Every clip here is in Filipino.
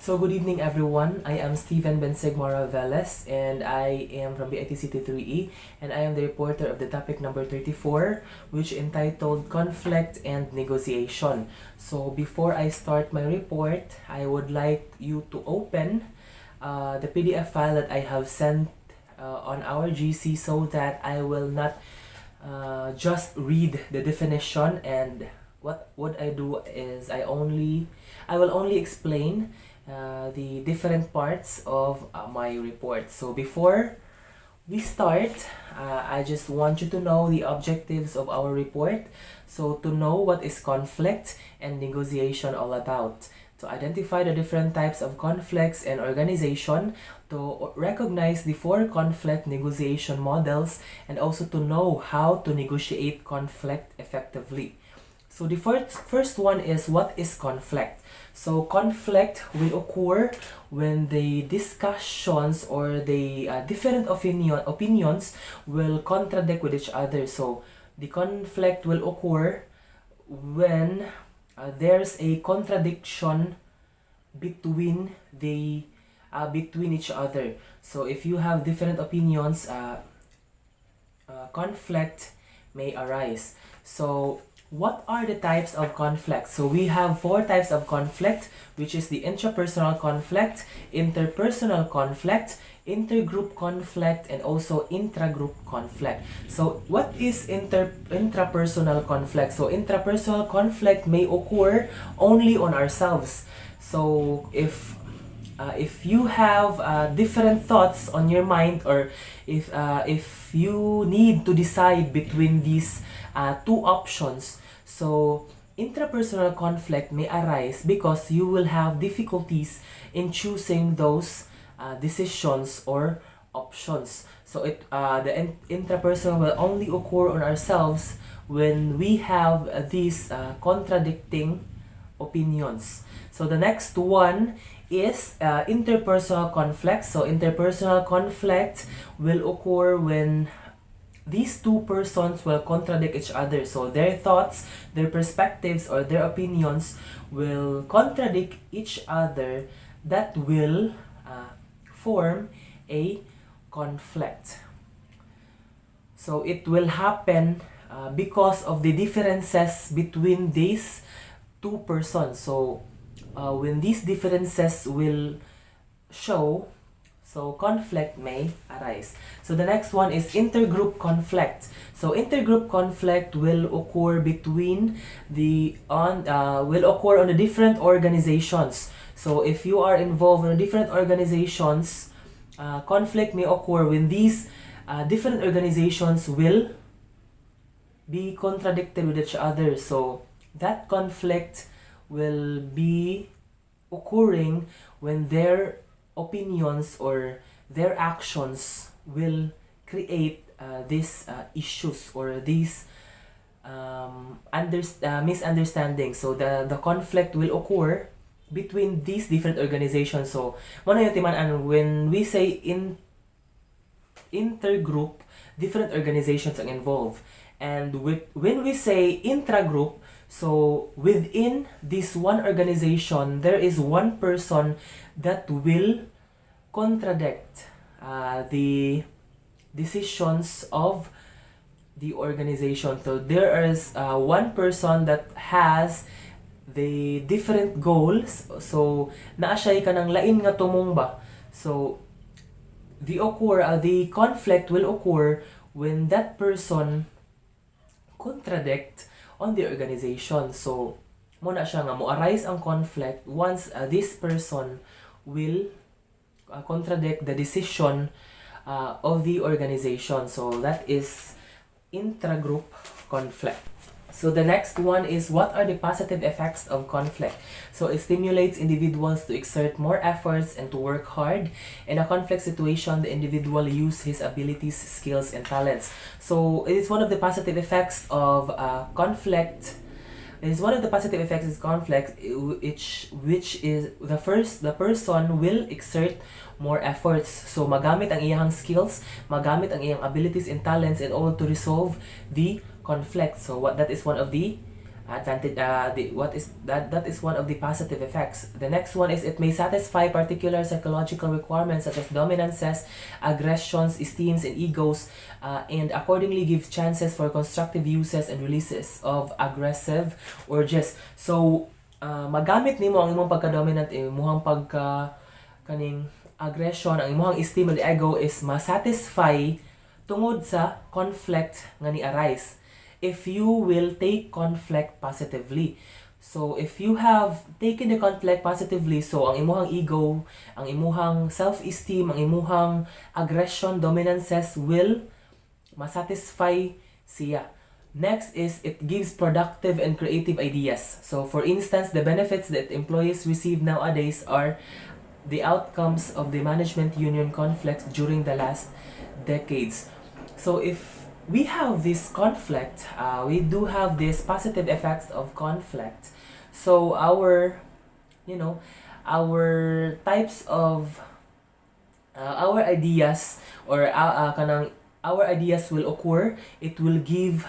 So good evening everyone. I am Steven Bensigmora Velez and I am from BITCT3E and I am the reporter of the topic number 34, which entitled Conflict and Negotiation. So before I start my report, I would like you to open the PDF file that I have sent on our GC so that I will not just read the definition, and what I do is I will only explain the different parts of my report. So before we start, I just want you to know the objectives of our report. So to know what is conflict and negotiation all about, to identify the different types of conflicts and organization, to recognize the four conflict negotiation models, and also to know how to negotiate conflict effectively. So the first one is, what is conflict? So conflict will occur when the discussions or the different opinions will contradict with each other. So the conflict will occur when there's a contradiction between each other. So if you have different opinions, conflict may arise. So what are the types of conflict? So we have four types of conflict, which is the intrapersonal conflict, interpersonal conflict, intergroup conflict, and also intragroup conflict. So what is intrapersonal conflict? So intrapersonal conflict may occur only on ourselves. So if you have different thoughts on your mind, or if you need to decide between these two options, so intrapersonal conflict may arise because you will have difficulties in choosing those decisions or options. So the intrapersonal will only occur on ourselves when we have these contradicting opinions. So the next one is interpersonal conflict. So interpersonal conflict will occur when these two persons will contradict each other. So their thoughts, their perspectives, or their opinions will contradict each other. That will form a conflict. So it will happen because of the differences between these two persons. So when these differences will show, so conflict may arise. So the next one is intergroup conflict. So intergroup conflict will occur between will occur on the different organizations. So if you are involved in different organizations, conflict may occur when these different organizations will be contradicted with each other. So that conflict will be occurring when their opinions or their actions will create these issues or these misunderstandings. So the conflict will occur between these different organizations. So when we say intergroup, different organizations are involved, and when we say intragroup, so within this one organization, there is one person that will contradict the decisions of the organization. So there is one person that has the different goals. So naa siya kanang lain nga tumong ba. So the conflict will occur when that person contradict on the organization. So muna siya nga mo-arise ang conflict once this person will contradict the decision of the organization. So that is intragroup conflict. So the next one is, what are the positive effects of conflict? So it stimulates individuals to exert more efforts and to work hard. In a conflict situation, the individual uses his abilities, skills, and talents. So it is one of the positive effects of conflict. It is one of the positive effects of conflict, which is the person will exert more efforts. So magamit ang iyang skills, magamit ang iyang abilities and talents in order to resolve the conflict. So that is one of the advantage. That is one of the positive effects. The next one is it may satisfy particular psychological requirements such as dominances, aggressions, esteems, and egos, and accordingly give chances for constructive uses and releases of aggressive urges. So magamit nimo ang imong pagka-dominant, imong pagka kaning aggression, ang imong esteem and ego is ma-satisfy tungod sa conflict nga ni arise if you will take conflict positively. So if you have taken the conflict positively, so ang imuhang ego, ang imuhang self-esteem, ang imuhang aggression, dominances will masatisfy siya. Next is it gives productive and creative ideas. So for instance, the benefits that employees receive nowadays are the outcomes of the management union conflicts during the last decades. So if we have this conflict, we do have these positive effects of conflict. So our types of our ideas or our ideas will occur. It will give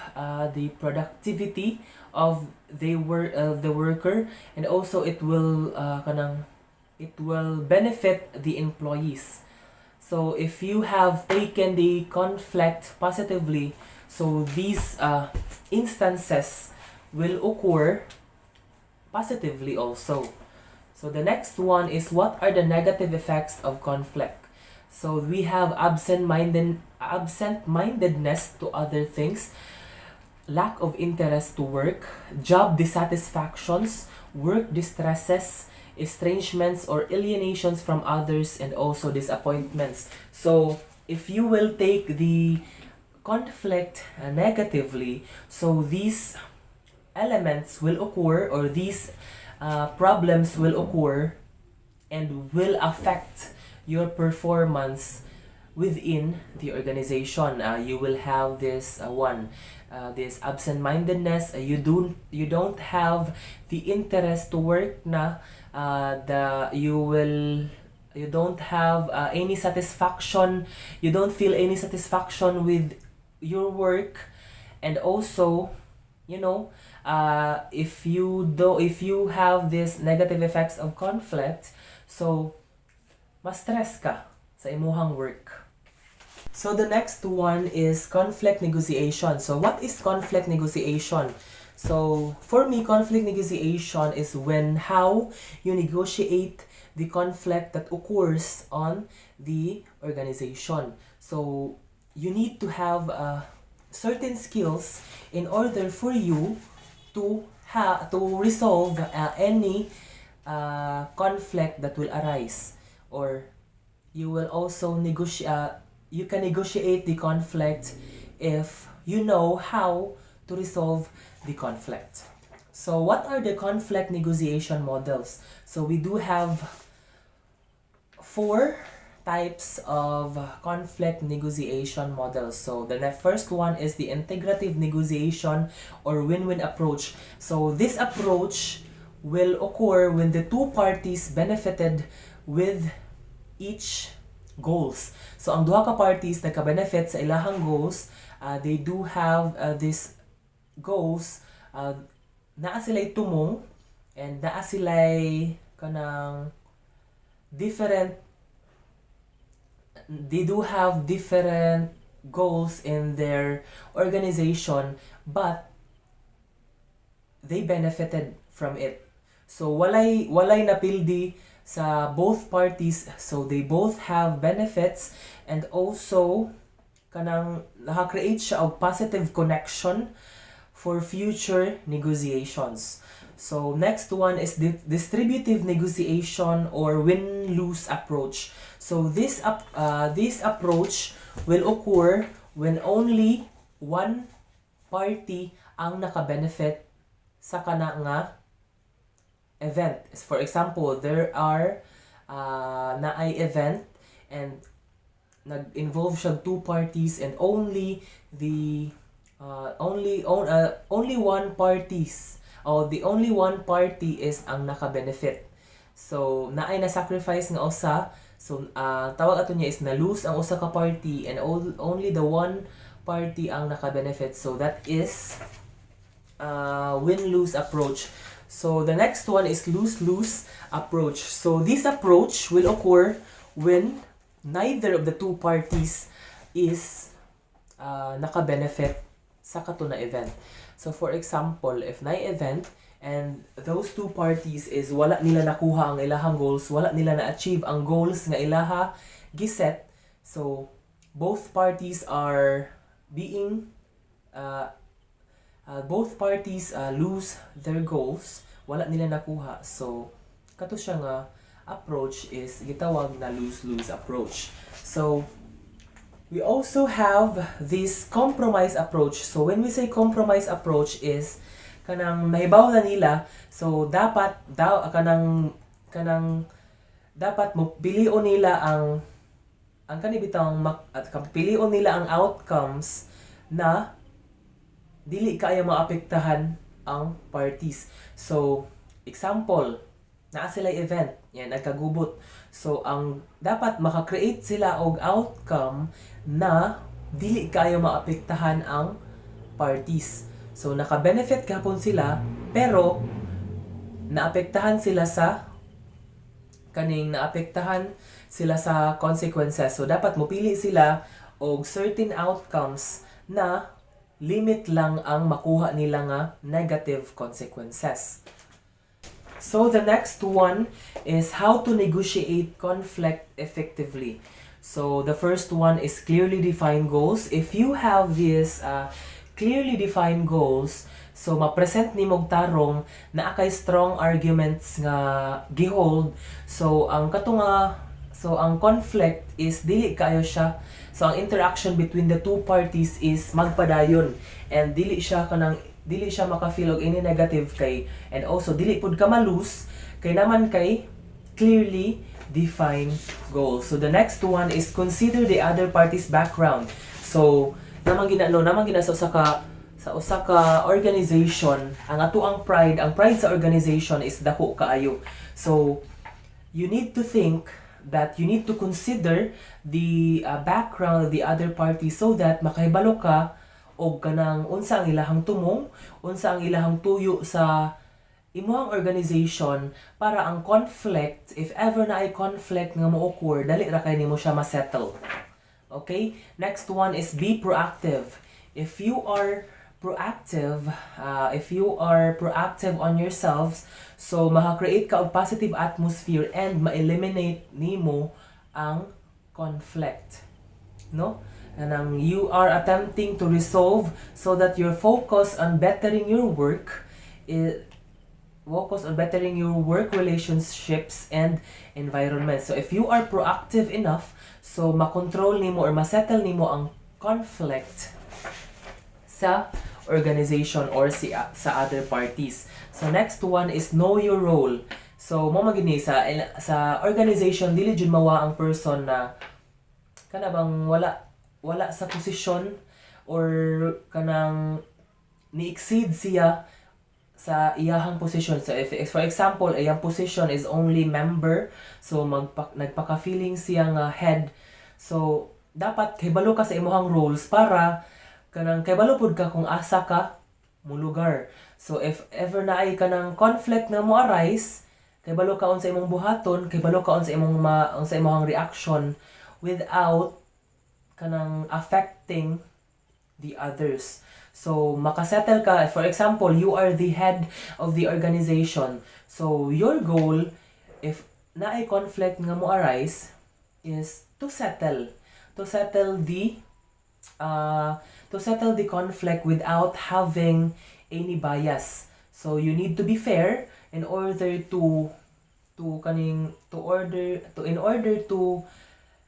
the productivity of the worker, and also it will benefit the employees. So if you have taken the conflict positively, so these instances will occur positively also. So the next one is what are the negative effects of conflict? So we have absent-mindedness to other things, lack of interest to work, job dissatisfactions, work distresses, estrangements or alienations from others, and also disappointments. So if you will take the conflict negatively, so these elements will occur, or these problems will occur and will affect your performance within the organization. You will have this this absent-mindedness. You don't have the interest to work na. You don't have any satisfaction. You don't feel any satisfaction with your work, and also if you have this negative effects of conflict, so ma-stress ka sa imuhang work. So the next one is conflict negotiation. So what is conflict negotiation? So for me, conflict negotiation is how you negotiate the conflict that occurs on the organization. So you need to have certain skills in order for you to resolve any conflict that will arise, or you will also you can negotiate the conflict if you know how to resolve the conflict. So what are the conflict negotiation models? So we do have 4 types of conflict negotiation models. So the first one is the integrative negotiation or win-win approach. So this approach will occur when the two parties benefited with each goals. So ang duha ka parties nagka-benefit sa ilahang goals, they do have these goals, naa sila'y tumong, and naa sila'y kanang they do have different goals in their organization, but they benefited from it. So walay napildi sa both parties, so they both have benefits, and also kanang naka-create siya og positive connection for future negotiations. So next one is the distributive negotiation or win-lose approach. So this approach will occur when only one party ang naka-benefit sa kana nga event. For example, there are naay event and nag-involve siya two parties, and only one party is ang naka-benefit. So naay na sacrifice nga usa. So tawag ato niya is na-lose ang usa ka party, and only the one party ang naka-benefit. So that is win-lose approach. So the next one is lose-lose approach. So this approach will occur when neither of the two parties is naka-benefit sa katuna event. So for example, if na event and those two parties is wala nila nakuha ang ilahang goals, wala nila na-achieve ang goals nga ilaha giset, so both parties are being both parties lose their goals, wala nila nakuha. So kato siya nga approach is gitawag na lose-lose approach. So we also have this compromise approach. So when we say compromise approach is kanang nahibaw na nila, so dapat dapat mo pilion nila ang kanibitang at pilion nila ang outcomes na dili kaya maapektahan ang parties. So example, naa sila event, yan nagkagubot. So ang dapat maka-create sila og outcome na dili kayo maapektahan ang parties. So naka-benefit gapon sila pero naapektahan sila sa consequences. So dapat mopili sila og certain outcomes na limit lang ang makuha nila nga negative consequences. So the next one is how to negotiate conflict effectively. So the first one is clearly defined goals. If you have this clearly defined goals, so ma-present nimog tarong na akay strong arguments nga gihold. So ang ang conflict is dili kayo siya. So ang interaction between the two parties is magpadayon and dili siya maka-feel og any negative kay, and also dili pud ka malose kay naman kay clearly defined goals. So the next one is consider the other party's background. So naman gina sa usa ka organization, ang pride sa organization is dako kaayo. So you need to think that you need to consider the background of the other party so that makahibalo ka og kanang unsa ang ilahang tumong, unsa ang ilahang tuyo sa imuhang organization para ang conflict, if ever na ay conflict nga mo-occur, dali ra kay nimo siya ma-settle. Okay? Next one is be proactive. If you are proactive on yourselves, so maka-create ka og positive atmosphere and ma-eliminate nimo ang conflict. No? And you are attempting to resolve so that your focus on bettering your work relationships and environment. So if you are proactive enough, so makontrol nimo or ma-settle nimo ang conflict sa organization or sa other parties. So next one is know your role. So mo magini sa organization dili jud mawa ang person na kana bang wala sa posisyon or kanang ni-exceed siya sa iyahang position. So if for example, iyang position is only member, so nagpaka-feeling siya nga head. So dapat kahibalo ka sa imong roles para kanang kahibalo pud ka kung asa ka mo lugar. So if ever na ay kanang conflict na mo arise, kahibalo ka unsa imong buhaton, kahibalo ka unsa imong reaction without kanang affecting the others. So makasettle ka, for example, you are the head of the organization. So your goal, if naay conflict nga mo arise, is to settle the conflict without having any bias. So you need to be fair in order to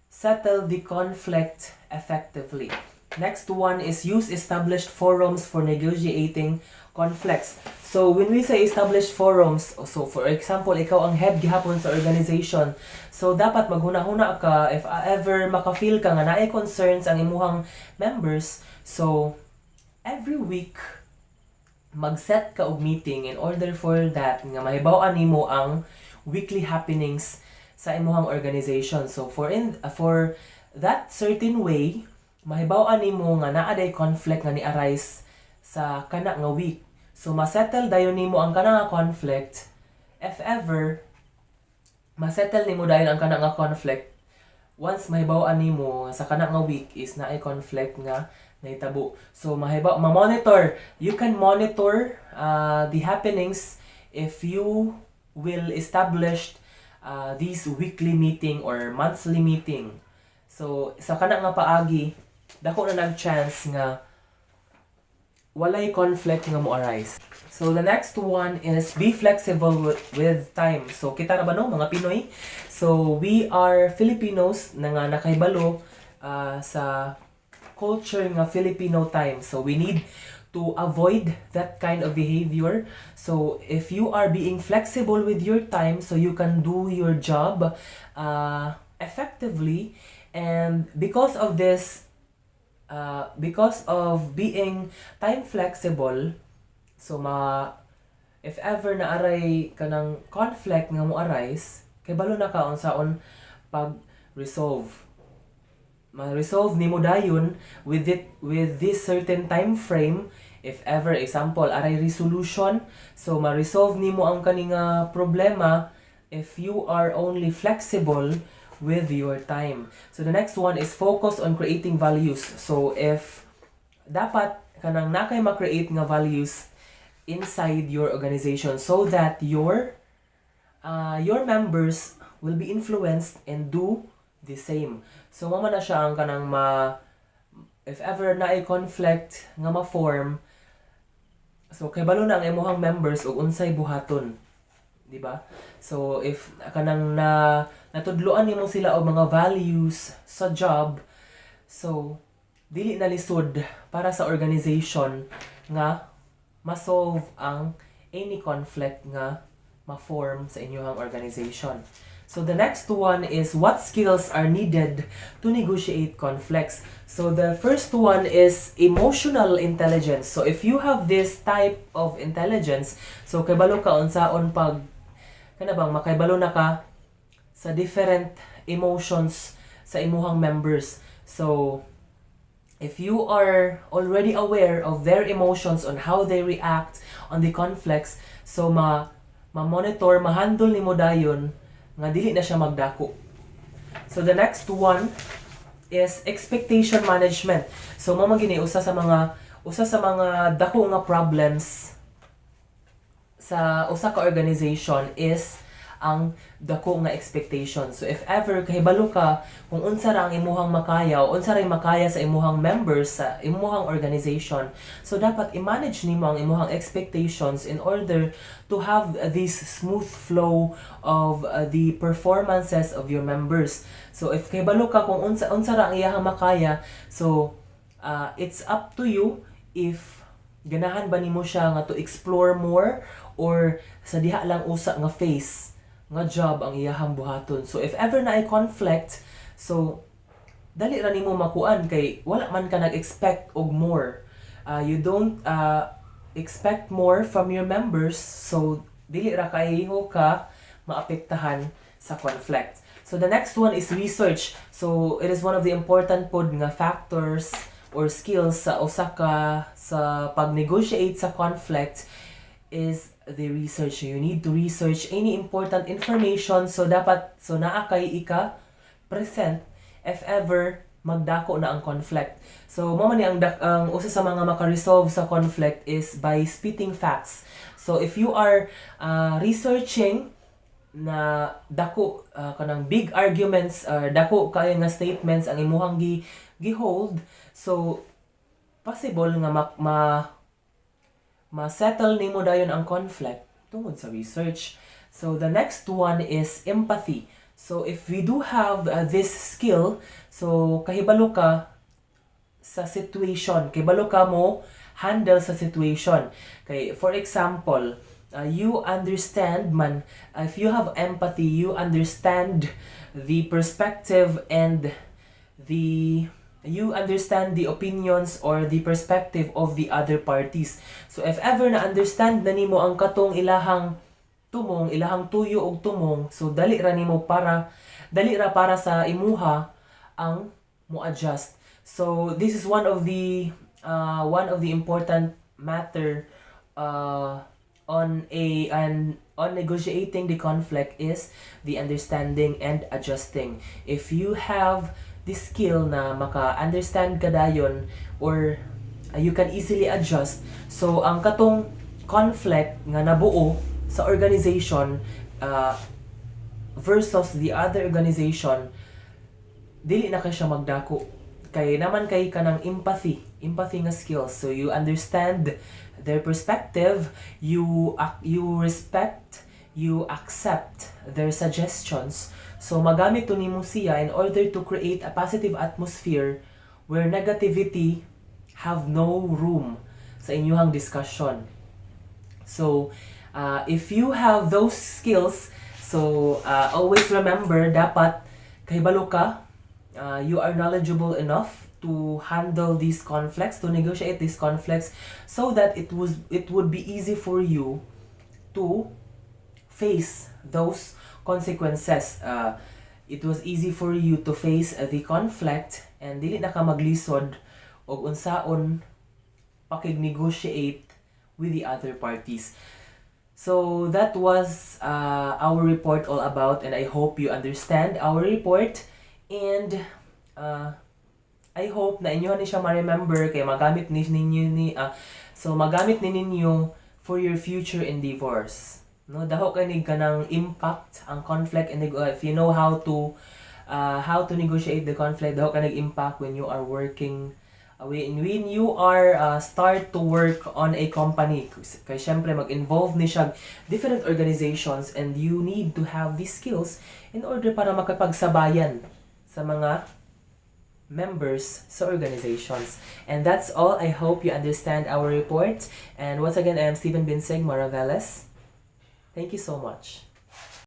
settle the conflict effectively. Next one is use established forums for negotiating conflicts. So when we say established forums, so for example, ikaw ang head gihapon sa organization. So dapat maghuna-huna ka if ever maka-feel ka nga naay concerns ang imuhang members. So every week mag-set ka og meeting in order for that nga mahibaw-an nimo ang weekly happenings sa imuhang organization. So for that certain way, mahibaw-an nimo nga naa day conflict nga ni-arise sa kana nga week. So masettle dayon nimo ang kana nga conflict if ever masettle nimo dayon ang kana nga conflict once mahibaw-an nimo sa kana nga week is naay conflict nga nahitabo. So ma-monitor, you can monitor the happenings if you will establish these weekly meeting or monthly meeting. So sa kana nga paagi dako na nag-chance nga walay conflict nga mo arise. So the next one is be flexible with time. So kita ra ba no mga Pinoy? So we are Filipinos na nga nakahibalo sa culture nga Filipino time. So we need to avoid that kind of behavior. So if you are being flexible with your time so you can do your job effectively, and because of this because of being time flexible, so if ever na aray kanang conflict nga mo arise, kay balo na ka unsaon pag resolve. Ma-resolve nimo dayon with this certain time frame. If ever example aray resolution, so ma-resolve nimo ang kaninga problema if you are only flexible with your time. So the next one is focus on creating values. So if dapat kanang nakay ma-create nga values inside your organization so that your members will be influenced and do the same. So mama na siya ang kanang if ever na ay conflict nga ma-form, so kay balo na ang imong members og unsay buhaton, di ba? So if kanang natudloan nimo sila og mga values sa job, so dili na lisod para sa organization nga ma-solve ang any conflict nga ma-form sa inyong organization. So the next one is what skills are needed to negotiate conflicts. So the first one is emotional intelligence. So if you have this type of intelligence, so kaybalo ka unsaon pag kana bang makaybalo na ka sa different emotions sa imuhang members. So if you are already aware of their emotions on how they react on the conflicts, so ma-monitor, ma-handle nimo dayon nga dili na siya magdako. So the next one is expectation management. So mao gini usa sa mga dako nga problems sa usa ka organization is ang dako nga expectation. So if ever kahibalo ka kung unsa ra ang imuhang makaya o unsa ra makaya sa imuhang members sa imuhang organization, so dapat i-manage nimo ang imuhang expectations in order to have this smooth flow of the performances of your members. So if kahibalo ka kung unsa ra ang iyahang makaya, so it's up to you if ganahan ba nimo siya nga to explore more or sa diha lang usa nga face nga job ang iyahang buhaton. So if ever na ay conflict, so dali ra nimo makuan kay wala man ka nag-expect og more. You don't expect more from your members, so dili ra kayo ka maapektahan sa conflict. So the next one is research. So it is one of the important pod nga factors or skills sa usaka sa pag-negotiate sa conflict is the research. You need to research any important information, so naa kay ika present if ever magdako na ang conflict. So mao man ni ang usa sa mga maka-resolve sa conflict is by spitting facts. So if you are researching na dako kanang big arguments or dako kay nga statements ang imuhang gi-hold, so possible nga ma-settle nimo dayon ang conflict tungod sa research. So the next one is empathy. So if we do have this skill, so kahibalo ka sa situation, kahibalo ka mo handle sa situation. Kay for example, you understand man, if you have empathy, you understand the perspective and you understand the opinions or the perspective of the other parties. So if ever na understand na nimo ang katong ilahang tuyo og tumong, so dali ra para sa imuha ang mo adjust. So this is one of the important matter on negotiating the conflict is the understanding and adjusting. If you have the skill na maka-understand ka dayon, or you can easily adjust, so ang katong conflict nga nabuo sa organization versus the other organization, dili na kay siya magdako. Kay naman kay kanang empathy nga skills. So you understand their perspective, you respect, you accept their suggestions. So magamit to nimo siya in order to create a positive atmosphere where negativity have no room sa inyong discussion. So if you have those skills, so always remember, dapat kahibalo ka, you are knowledgeable enough to handle these conflicts, to negotiate these conflicts, so that it would be easy for you to face those consequences. It was easy for you to face the conflict, and dili na ka maglisod og unsaon pakig-negotiate with the other parties. So that was our report all about, and I hope you understand our report, and I hope na inyo ni siya ma-remember, kay magamit magamit ninyo for your future endeavors. No, daho kanig kanang impact ang conflict, and if you know how to negotiate the conflict, daho kanig impact when you are working, when you are start to work on a company. Kay syempre mag-involve ni siya different organizations, and you need to have these skills in order para makapagsabayan sa mga members sa organizations. And that's all. I hope you understand our report. And once again, I am Stephen Binseg Maraveles. Thank you so much.